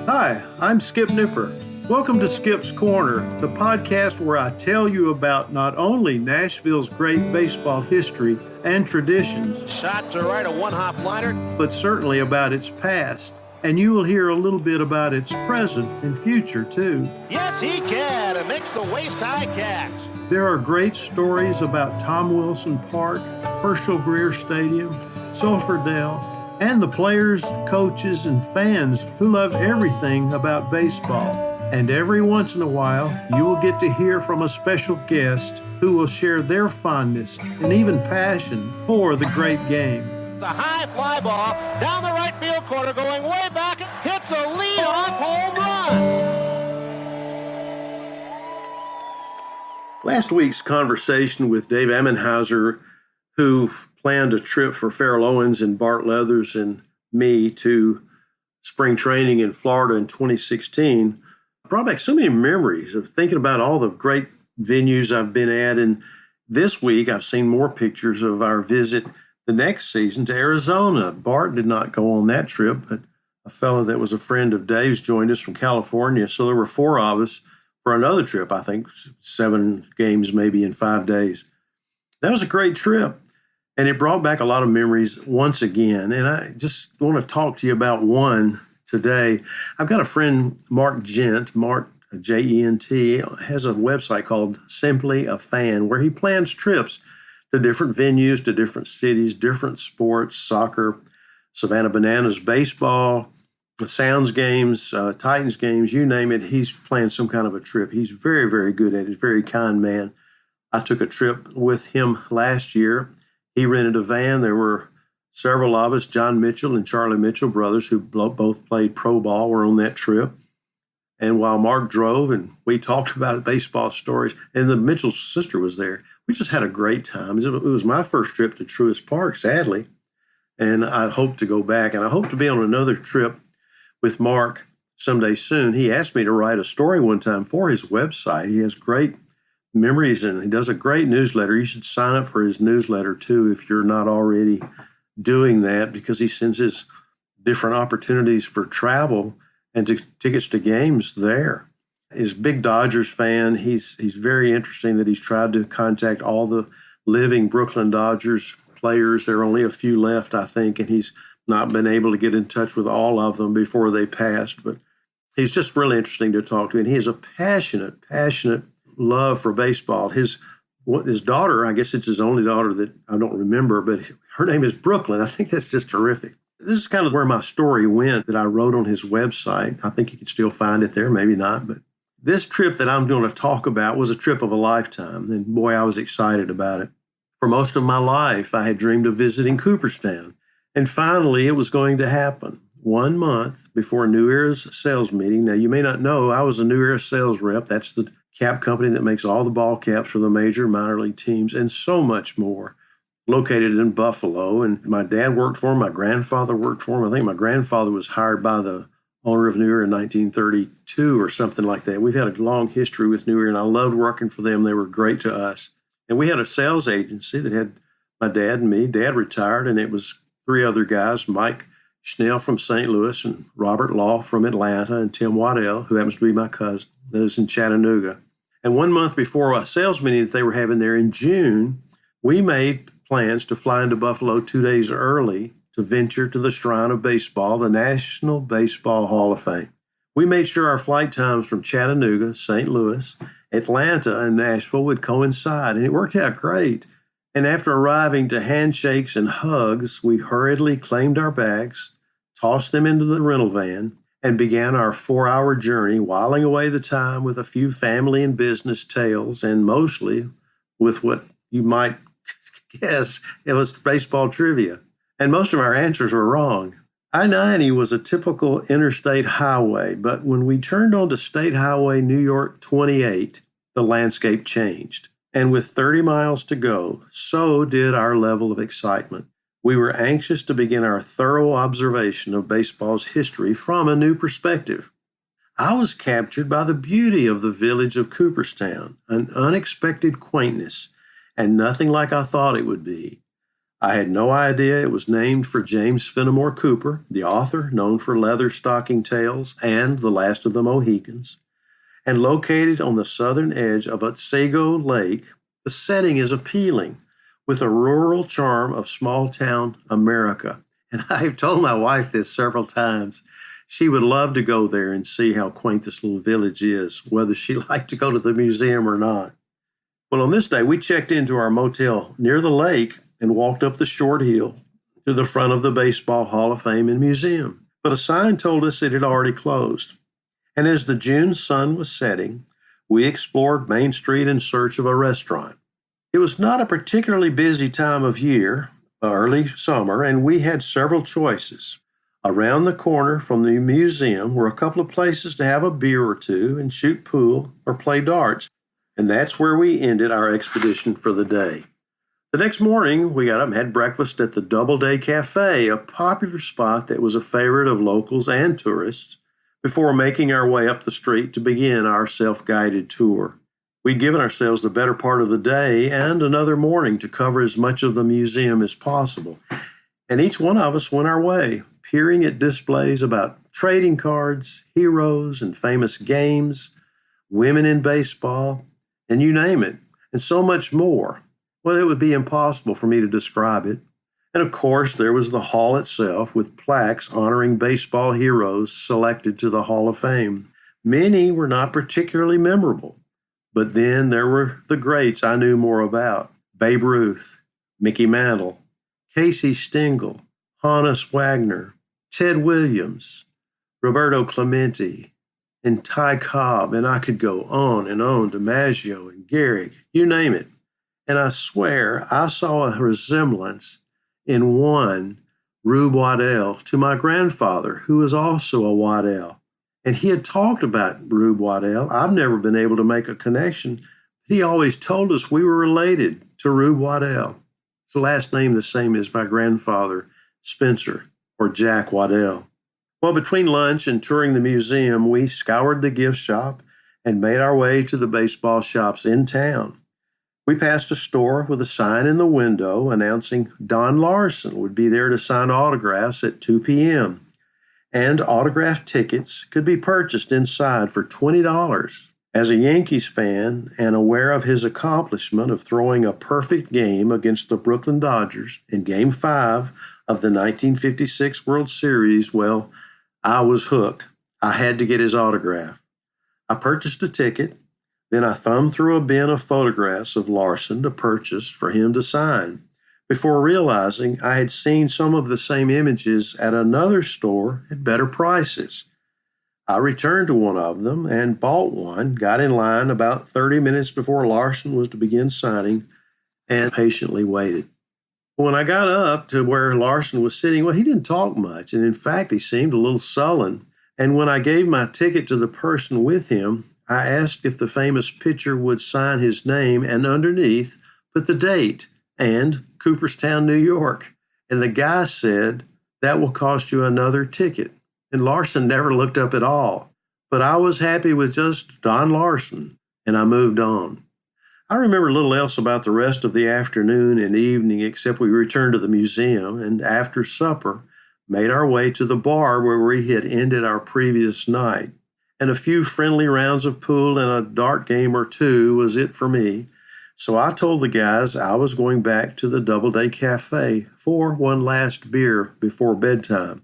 Hi, I'm Skip Nipper. Welcome to Skip's Corner, the podcast where I tell you about not only Nashville's great baseball history and traditions, shot to right, a one-hop liner, but certainly about its past. And you will hear a little bit about its present and future, too. Yes, he can. It makes the waist-high catch. There are great stories about Tom Wilson Park, Herschel Greer Stadium, Sulphur Dell, and the players, coaches, and fans who love everything about baseball. And every once in a while, you will get to hear from a special guest who will share their fondness and even passion for the great game. The high fly ball down the right field corner, going way back, hits a lead-off home run. Last week's conversation with Dave Ammenhauser, who planned a trip for Farrell Owens and Bart Leathers and me to spring training in Florida in 2016, brought back so many memories of thinking about all the great venues I've been at. And this week, I've seen more pictures of our visit the next season to Arizona. Bart did not go on that trip, but a fellow that was a friend of Dave's joined us from California. So there were four of us for another trip, I think 7 games maybe in 5 days. That was a great trip. And it brought back a lot of memories once again. And I just want to talk to you about one today. I've got a friend, Mark Gent, Mark, J-E-N-T, has a website called Simply a Fan, where he plans trips to different venues, to different cities, different sports, soccer, Savannah Bananas, baseball, the Sounds games, Titans games, you name it. He's planned some kind of a trip. He's very, very good at it, very kind man. I took a trip with him last year. He rented a van. There were several of us, John Mitchell and Charlie Mitchell, brothers, who both played pro ball, were on that trip. And while Mark drove and we talked about baseball stories, and the Mitchell's sister was there, we just had a great time. It was my first trip to Truist Park, sadly, and I hope to go back. And I hope to be on another trip with Mark someday soon. He asked me to write a story one time for his website. He has great memories, and he does a great newsletter. You should sign up for his newsletter, too, if you're not already doing that, because he sends his different opportunities for travel and tickets to games there. He's a big Dodgers fan. He's very interesting that he's tried to contact all the living Brooklyn Dodgers players. There are only a few left, I think, and he's not been able to get in touch with all of them before they passed. But he's just really interesting to talk to, and he has a passionate love for baseball. His daughter, I guess it's his only daughter that I don't remember, but her name is Brooklyn. I think that's just terrific. This is kind of where my story went that I wrote on his website. I think you can still find it there, maybe not. But this trip that I'm going to talk about was a trip of a lifetime. And boy, I was excited about it. For most of my life, I had dreamed of visiting Cooperstown. And finally, it was going to happen 1 month before New Era's sales meeting. Now, you may not know, I was a New Era sales rep. That's the cap company that makes all the ball caps for the major minor league teams and so much more, located in Buffalo. And my dad worked for him. My grandfather worked for him. I think my grandfather was hired by the owner of New Era in 1932 or something like that. We've had a long history with New Era, and I loved working for them. They were great to us. And we had a sales agency that had my dad and me. Dad retired, and it was 3 other guys, Mike Schnell from St. Louis and Robert Law from Atlanta and Tim Waddell, who happens to be my cousin, lives in Chattanooga. And 1 month before a sales meeting that they were having there in June, we made plans to fly into Buffalo 2 days early to venture to the Shrine of Baseball, the National Baseball Hall of Fame. We made sure our flight times from Chattanooga, St. Louis, Atlanta, and Nashville would coincide, and it worked out great. And after arriving to handshakes and hugs, we hurriedly claimed our bags, tossed them into the rental van, and began our 4-hour journey, whiling away the time with a few family and business tales, and mostly with what you might guess it was baseball trivia. And most of our answers were wrong. I-90 was a typical interstate highway, but when we turned onto State Highway New York 28, the landscape changed. And with 30 miles to go, so did our level of excitement. We were anxious to begin our thorough observation of baseball's history from a new perspective. I was captured by the beauty of the village of Cooperstown, an unexpected quaintness, and nothing like I thought it would be. I had no idea it was named for James Fenimore Cooper, the author known for Leather Stocking Tales and The Last of the Mohicans. And located on the southern edge of Otsego Lake, the setting is appealing, with a rural charm of small-town America. And I've told my wife this several times. She would love to go there and see how quaint this little village is, whether she liked to go to the museum or not. Well, on this day, we checked into our motel near the lake and walked up the short hill to the front of the Baseball Hall of Fame and Museum. But a sign told us it had already closed. And as the June sun was setting, we explored Main Street in search of a restaurant. It was not a particularly busy time of year, early summer, and we had several choices. Around the corner from the museum were a couple of places to have a beer or two and shoot pool or play darts, and that's where we ended our expedition for the day. The next morning, we got up and had breakfast at the Doubleday Cafe, a popular spot that was a favorite of locals and tourists, before making our way up the street to begin our self-guided tour. We'd given ourselves the better part of the day and another morning to cover as much of the museum as possible, and each one of us went our way, peering at displays about trading cards, heroes, and famous games, women in baseball, and you name it, and so much more. Well, it would be impossible for me to describe it. And of course, there was the hall itself with plaques honoring baseball heroes selected to the Hall of Fame. Many were not particularly memorable, but then there were the greats I knew more about: Babe Ruth, Mickey Mantle, Casey Stengel, Honus Wagner, Ted Williams, Roberto Clemente, and Ty Cobb, and I could go on, DiMaggio and Gehrig, you name it. And I swear I saw a resemblance in one, Rube Waddell, to my grandfather, who was also a Waddell. And he had talked about Rube Waddell. I've never been able to make a connection, but he always told us we were related to Rube Waddell. His last name the same as my grandfather, Spencer, or Jack Waddell. Well, between lunch and touring the museum, we scoured the gift shop and made our way to the baseball shops in town. We passed a store with a sign in the window announcing Don Larson would be there to sign autographs at 2 p.m., and autographed tickets could be purchased inside for $20. As a Yankees fan and aware of his accomplishment of throwing a perfect game against the Brooklyn Dodgers in Game 5 of the 1956 World Series, well, I was hooked. I had to get his autograph. I purchased a ticket. Then I thumbed through a bin of photographs of Larson to purchase for him to sign, before realizing I had seen some of the same images at another store at better prices. I returned to one of them and bought one, got in line about 30 minutes before Larson was to begin signing, and patiently waited. When I got up to where Larson was sitting, well, he didn't talk much, and in fact, he seemed a little sullen. And when I gave my ticket to the person with him, I asked if the famous pitcher would sign his name and underneath put the date and Cooperstown, New York. And the guy said, "That will cost you another ticket." And Larson never looked up at all. But I was happy with just Don Larson, and I moved on. I remember little else about the rest of the afternoon and evening except we returned to the museum and after supper made our way to the bar where we had ended our previous night. And a few friendly rounds of pool and a dart game or two was it for me. So I told the guys I was going back to the Doubleday Cafe for one last beer before bedtime.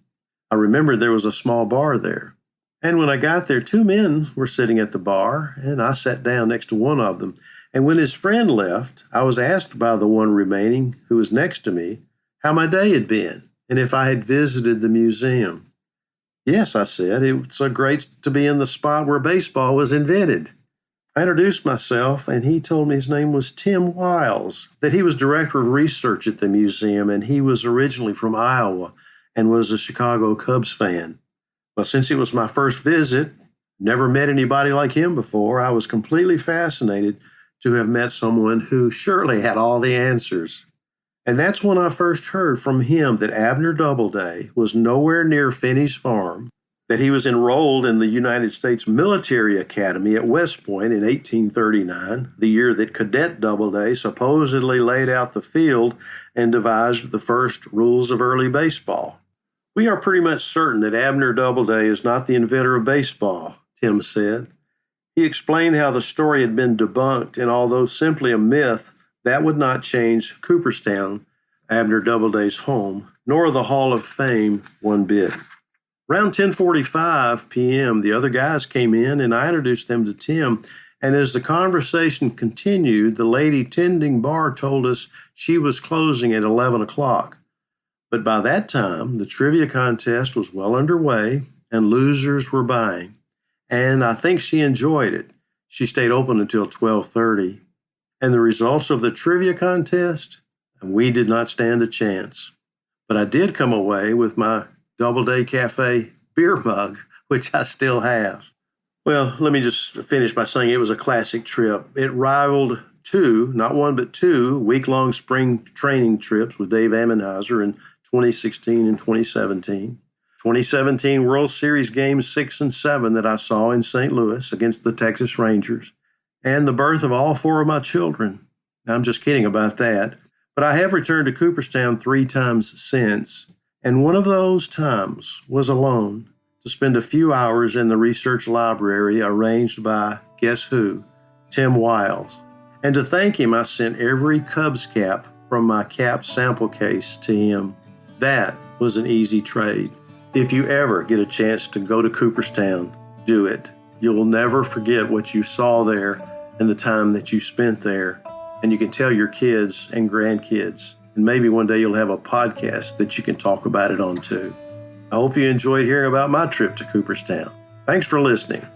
I remembered there was a small bar there. And when I got there, 2 men were sitting at the bar, and I sat down next to one of them. And when his friend left, I was asked by the one remaining, who was next to me, how my day had been, and if I had visited the museum. Yes, I said, it's so great to be in the spot where baseball was invented. I introduced myself, and he told me his name was Tim Wiles, that he was director of research at the museum, and he was originally from Iowa and was a Chicago Cubs fan. Well, since it was my first visit, never met anybody like him before, I was completely fascinated to have met someone who surely had all the answers. And that's when I first heard from him that Abner Doubleday was nowhere near Finney's farm, that he was enrolled in the United States Military Academy at West Point in 1839, the year that Cadet Doubleday supposedly laid out the field and devised the first rules of early baseball. "We are pretty much certain that Abner Doubleday is not the inventor of baseball," Tim said. He explained how the story had been debunked, and although simply a myth, that would not change Cooperstown, Abner Doubleday's home, nor the Hall of Fame one bit. Around 10:45 p.m., the other guys came in, and I introduced them to Tim, and as the conversation continued, the lady tending bar told us she was closing at 11 o'clock. But by that time, the trivia contest was well underway, and losers were buying. And I think she enjoyed it. She stayed open until 12:30. And the results of the trivia contest? We did not stand a chance. But I did come away with my Doubleday Cafe beer mug, which I still have. Well, let me just finish by saying it was a classic trip. It rivaled two, not one but two, week-long spring training trips with Dave Amenhauser in 2016 and 2017. 2017 World Series Games 6 and 7 that I saw in St. Louis against the Texas Rangers. And the birth of all four of my children. Now, I'm just kidding about that. But I have returned to Cooperstown 3 times since. And one of those times was alone, to spend a few hours in the research library arranged by, guess who, Tim Wiles. And to thank him, I sent every Cubs cap from my cap sample case to him. That was an easy trade. If you ever get a chance to go to Cooperstown, do it. You'll never forget what you saw there and the time that you spent there. And you can tell your kids and grandkids. And maybe one day you'll have a podcast that you can talk about it on too. I hope you enjoyed hearing about my trip to Cooperstown. Thanks for listening.